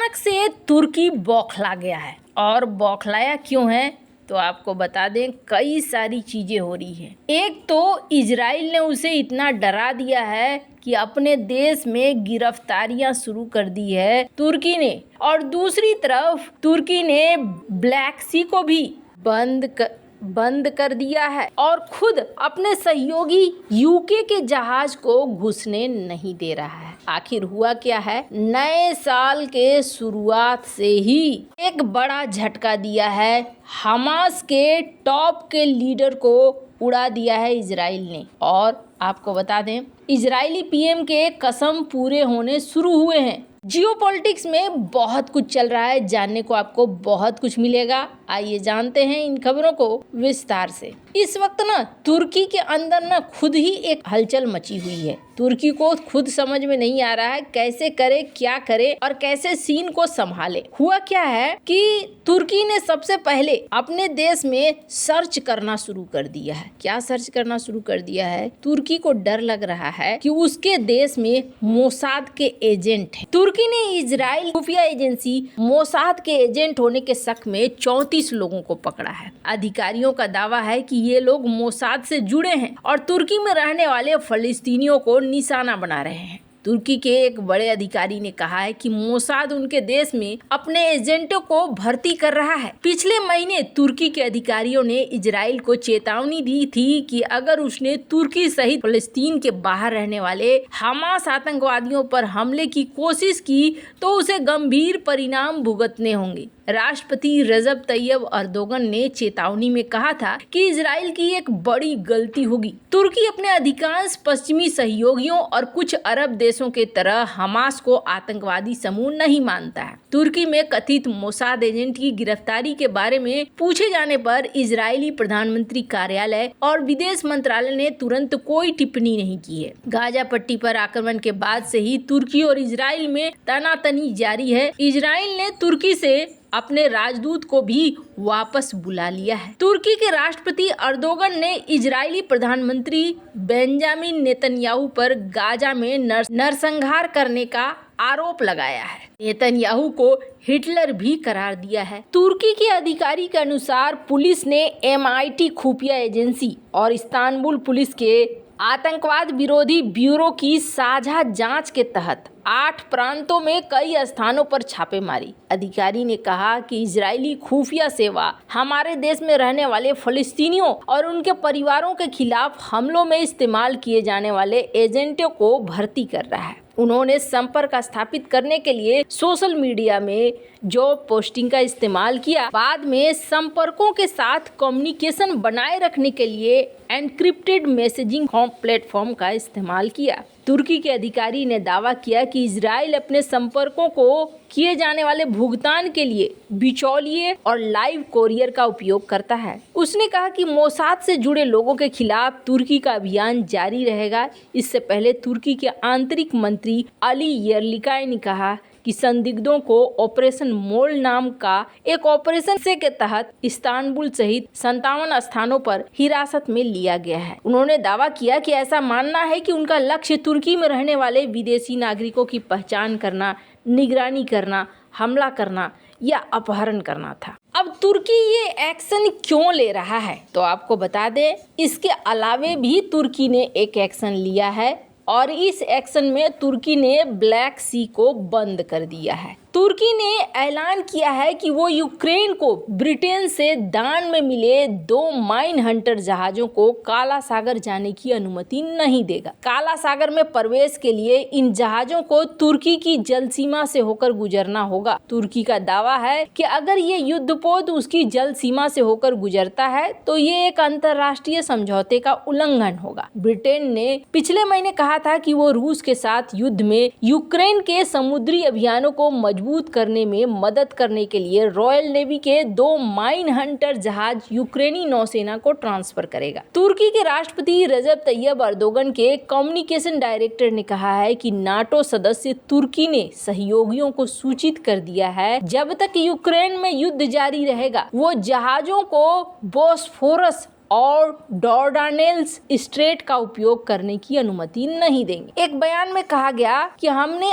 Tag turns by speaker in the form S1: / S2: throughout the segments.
S1: अचानक से तुर्की बौखला गया है। और बौखलाया क्यों है तो आपको बता दें, कई सारी चीजें हो रही हैं। एक तो इजराइल ने उसे इतना डरा दिया है कि अपने देश में गिरफ्तारियां शुरू कर दी है तुर्की ने, और दूसरी तरफ तुर्की ने ब्लैक सी को भी बंद कर दिया है और खुद अपने सहयोगी यूके के जहाज को घुसने नहीं दे रहा है। आखिर हुआ क्या है? नए साल के शुरुआत से ही एक बड़ा झटका दिया है। हमास के टॉप के लीडर को उड़ा दिया है इजराइल ने। और आपको बता दें, इजरायली पीएम के कसम पूरे होने शुरू हुए हैं। जियोपॉलिटिक्स में बहुत कुछ चल रहा है, जानने को आपको बहुत कुछ मिलेगा। आइए जानते हैं इन खबरों को विस्तार से। इस वक्त ना तुर्की के अंदर ना खुद ही एक हलचल मची हुई है। तुर्की को खुद समझ में नहीं आ रहा है कैसे करे, क्या करे और कैसे सीन को संभाले। हुआ क्या है कि तुर्की ने सबसे पहले अपने देश में सर्च करना शुरू कर दिया है। क्या सर्च करना शुरू कर दिया है? तुर्की को डर लग रहा है कि उसके देश में मोसाद के एजेंट हैं। तुर्की ने इजराइल खुफिया एजेंसी मोसाद के एजेंट होने के शक में 34 लोगों को पकड़ा है। अधिकारियों का दावा है कि ये लोग मोसाद से जुड़े हैं और तुर्की में रहने वाले फलस्तीनियों को निशाना बना रहे हैं। तुर्की के एक बड़े अधिकारी ने कहा है कि मोसाद उनके देश में अपने एजेंटों को भर्ती कर रहा है। पिछले महीने तुर्की के अधिकारियों ने इजराइल को चेतावनी दी थी कि अगर उसने तुर्की सहित फलस्तीन के बाहर रहने वाले हमास आतंकवादियों पर हमले की कोशिश की तो उसे गंभीर परिणाम भुगतने होंगे। राष्ट्रपति रजब तैयब अर्दोगन ने चेतावनी में कहा था कि इजराइल की एक बड़ी गलती होगी। तुर्की अपने अधिकांश पश्चिमी सहयोगियों और कुछ अरब देशों के तरह हमास को आतंकवादी समूह नहीं मानता है। तुर्की में कथित मोसाद एजेंट की गिरफ्तारी के बारे में पूछे जाने पर इजरायली प्रधानमंत्री कार्यालय और विदेश मंत्रालय ने तुरंत कोई टिप्पणी नहीं की है। गाजा पट्टी पर आक्रमण के बाद से ही तुर्की और इजराइल में तनातनी जारी है। इजराइल ने तुर्की से अपने राजदूत को भी वापस बुला लिया है। तुर्की के राष्ट्रपति अर्दोगन ने इजरायली प्रधानमंत्री बेंजामिन नेतन्याहू पर गाजा में नरसंहार करने का आरोप लगाया है। नेतन्याहू को हिटलर भी करार दिया है। तुर्की के अधिकारी के अनुसार पुलिस ने MIT खुफिया एजेंसी और इस्तांबुल पुलिस के आतंकवाद विरोधी ब्यूरो की साझा जांच के तहत 8 प्रांतों में कई स्थानों पर छापे मारी। अधिकारी ने कहा कि इजरायली खुफिया सेवा हमारे देश में रहने वाले फलस्तीनियों और उनके परिवारों के खिलाफ हमलों में इस्तेमाल किए जाने वाले एजेंटों को भर्ती कर रहा है। उन्होंने संपर्क स्थापित करने के लिए सोशल मीडिया में जॉब पोस्टिंग का इस्तेमाल किया। बाद में संपर्कों के साथ कम्युनिकेशन बनाए रखने के लिए एनक्रिप्टेड मैसेजिंग प्लेटफॉर्म का इस्तेमाल किया। तुर्की के अधिकारी ने दावा किया कि इजराइल अपने संपर्कों को किए जाने वाले भुगतान के लिए बिचौलिए और लाइव कोरियर का उपयोग करता है। उसने कहा कि मोसाद से जुड़े लोगों के खिलाफ तुर्की का अभियान जारी रहेगा। इससे पहले तुर्की के आंतरिक मंत्री अली यर्लिकाई ने कहा कि संदिग्धों को ऑपरेशन मोल नाम का एक ऑपरेशन से के तहत इस्तांबुल सहित 57 स्थानों पर हिरासत में लिया गया है। उन्होंने दावा किया कि ऐसा मानना है कि उनका लक्ष्य तुर्की में रहने वाले विदेशी नागरिकों की पहचान करना, निगरानी करना, हमला करना या अपहरण करना था। अब तुर्की ये एक्शन क्यों ले रहा है तो आपको बता दें, इसके अलावे भी तुर्की ने एक एक्शन लिया है और इस एक्शन में तुर्की ने ब्लैक सी को बंद कर दिया है। तुर्की ने ऐलान किया है कि वो यूक्रेन को ब्रिटेन से दान में मिले 2 माइन हंटर जहाजों को काला सागर जाने की अनुमति नहीं देगा। काला सागर में प्रवेश के लिए इन जहाजों को तुर्की की जल सीमा से होकर गुजरना होगा। तुर्की का दावा है कि अगर ये युद्धपोत उसकी जल सीमा से होकर गुजरता है तो ये एक अंतर्राष्ट्रीय समझौते का उल्लंघन होगा। ब्रिटेन ने पिछले महीने कहा था कि वो रूस के साथ युद्ध में यूक्रेन के समुद्री अभियानों को मजबूत करने में मदद करने के लिए रॉयल नेवी के 2 माइन हंटर जहाज यूक्रेनी नौसेना को ट्रांसफर करेगा। तुर्की के राष्ट्रपति रजब तैयब अर्दोगन के कम्युनिकेशन डायरेक्टर ने कहा है कि नाटो सदस्य तुर्की ने सहयोगियों को सूचित कर दिया है जब तक यूक्रेन में युद्ध जारी रहेगा वो जहाजों को बोस्फोरस और डॉर्डानेल्स स्ट्रेट का उपयोग करने की अनुमति नहीं देंगे। एक बयान में कहा गया कि हमने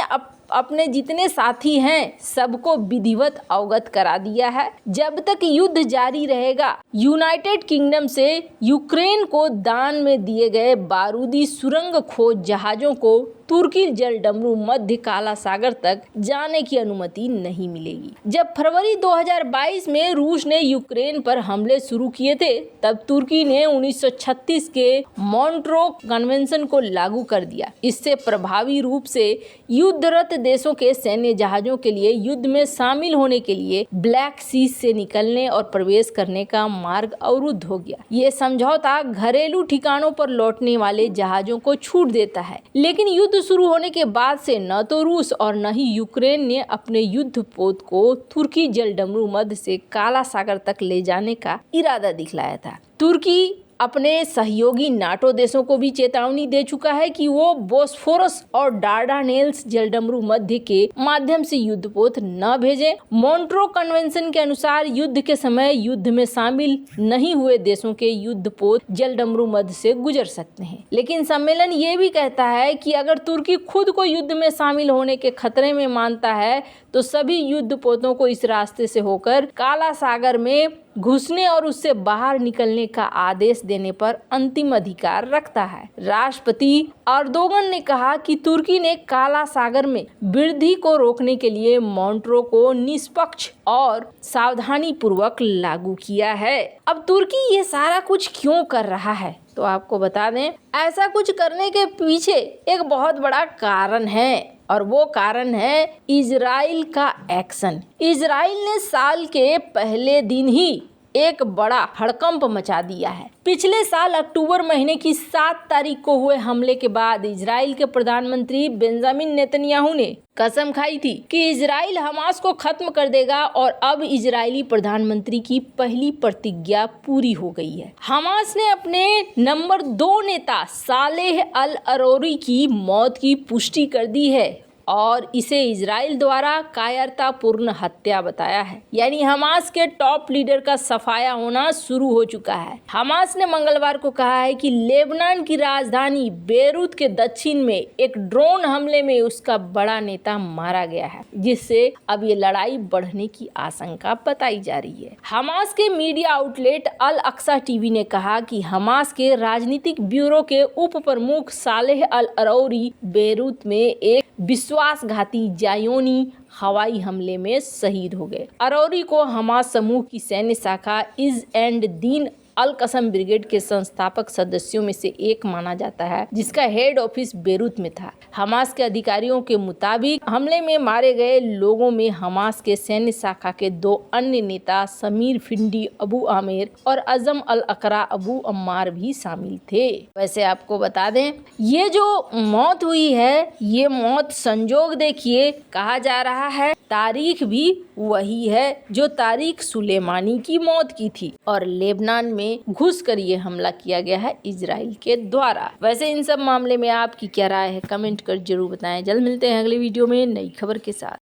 S1: अपने जितने साथी हैं सबको विधिवत अवगत करा दिया है। जब तक युद्ध जारी रहेगा, यूनाइटेड किंगडम से यूक्रेन को दान में दिए गए बारूदी सुरंग खोज जहाजों को तुर्की जल डमरू मध्य काला सागर तक जाने की अनुमति नहीं मिलेगी। जब फरवरी 2022 में रूस ने यूक्रेन पर हमले शुरू किए थे, तब तुर्की ने 1936 के मॉन्ट्रो कन्वेंशन को लागू कर दिया। इससे प्रभावी रूप से युद्धरत देशों के सैन्य जहाजों के लिए युद्ध में शामिल होने के लिए ब्लैक सी से निकलने और प्रवेश करने का मार्ग अवरुद्ध हो गया। ये समझौता घरेलू ठिकानों पर लौटने वाले जहाजों को छूट देता है, लेकिन युद्ध शुरू होने के बाद से न तो रूस और न ही यूक्रेन ने अपने युद्ध पोत को तुर्की जल डमरू मध्य से काला सागर तक ले जाने का इरादा दिखलाया था। तुर्की अपने सहयोगी नाटो देशों को भी चेतावनी दे चुका है कि वो बोस्फोरस और डार्डानेल्स जलडमरू मध्य के माध्यम से युद्धपोत न भेजें। मॉन्ट्रो कन्वेंशन के अनुसार युद्ध के समय युद्ध में शामिल नहीं हुए देशों के युद्धपोत जलडमरू मध्य से गुजर सकते हैं, लेकिन सम्मेलन ये भी कहता है कि अगर तुर्की खुद को युद्ध में शामिल होने के खतरे में मानता है तो सभी युद्धपोतों को इस रास्ते से होकर काला सागर में घुसने और उससे बाहर निकलने का आदेश देने पर अंतिम अधिकार रखता है। राष्ट्रपति अर्दोगन ने कहा कि तुर्की ने काला सागर में वृद्धि को रोकने के लिए मॉन्ट्रो को निष्पक्ष और सावधानी पूर्वक लागू किया है। अब तुर्की ये सारा कुछ क्यों कर रहा है, तो आपको बता दें, ऐसा कुछ करने के पीछे एक बहुत बड़ा कारण है और वो कारण है इजराइल का एक्शन। इजराइल ने साल के पहले दिन ही एक बड़ा हड़कंप मचा दिया है। पिछले साल अक्टूबर महीने की 7 तारीख को हुए हमले के बाद इजराइल के प्रधानमंत्री बेंजामिन नेतन्याहू ने कसम खाई थी कि इजराइल हमास को खत्म कर देगा और अब इजरायली प्रधानमंत्री की पहली प्रतिज्ञा पूरी हो गई है। हमास ने अपने नंबर 2 नेता सालेह अल अरोरी की मौत की पुष्टि कर दी है और इसे इजराइल द्वारा कायरतापूर्ण हत्या बताया है। यानी हमास के टॉप लीडर का सफाया होना शुरू हो चुका है। हमास ने मंगलवार को कहा है कि लेबनान की राजधानी बेरूत के दक्षिण में एक ड्रोन हमले में उसका बड़ा नेता मारा गया है, जिससे अब ये लड़ाई बढ़ने की आशंका बताई जा रही है। हमास के मीडिया आउटलेट अल अक्सा टीवी ने कहा कि हमास के राजनीतिक ब्यूरो के उप प्रमुख सालेह अल अरौरी बेरूत में एक विश्वासघाती जायोनी हवाई हमले में शहीद हो गए। अरौरी को हमास समूह की सैन्य शाखा इज एंड दीन अल कसम ब्रिगेड के संस्थापक सदस्यों में से एक माना जाता है, जिसका हेड ऑफिस बेरूत में था। हमास के अधिकारियों के मुताबिक हमले में मारे गए लोगों में हमास के सैन्य शाखा के 2 अन्य नेता समीर फिंडी अबू आमिर और अजम अल अकरा अबू अम्मार भी शामिल थे। वैसे आपको बता दें, ये जो मौत हुई है, ये मौत संजोग देखिए, कहा जा रहा है तारीख भी वही है जो तारीख सुलेमानी की मौत की थी और लेबनान में घुसकर ये हमला किया गया है इजराइल के द्वारा। वैसे इन सब मामले में आपकी क्या राय है, कमेंट कर जरूर बताएं। जल्द मिलते हैं अगले वीडियो में नई खबर के साथ।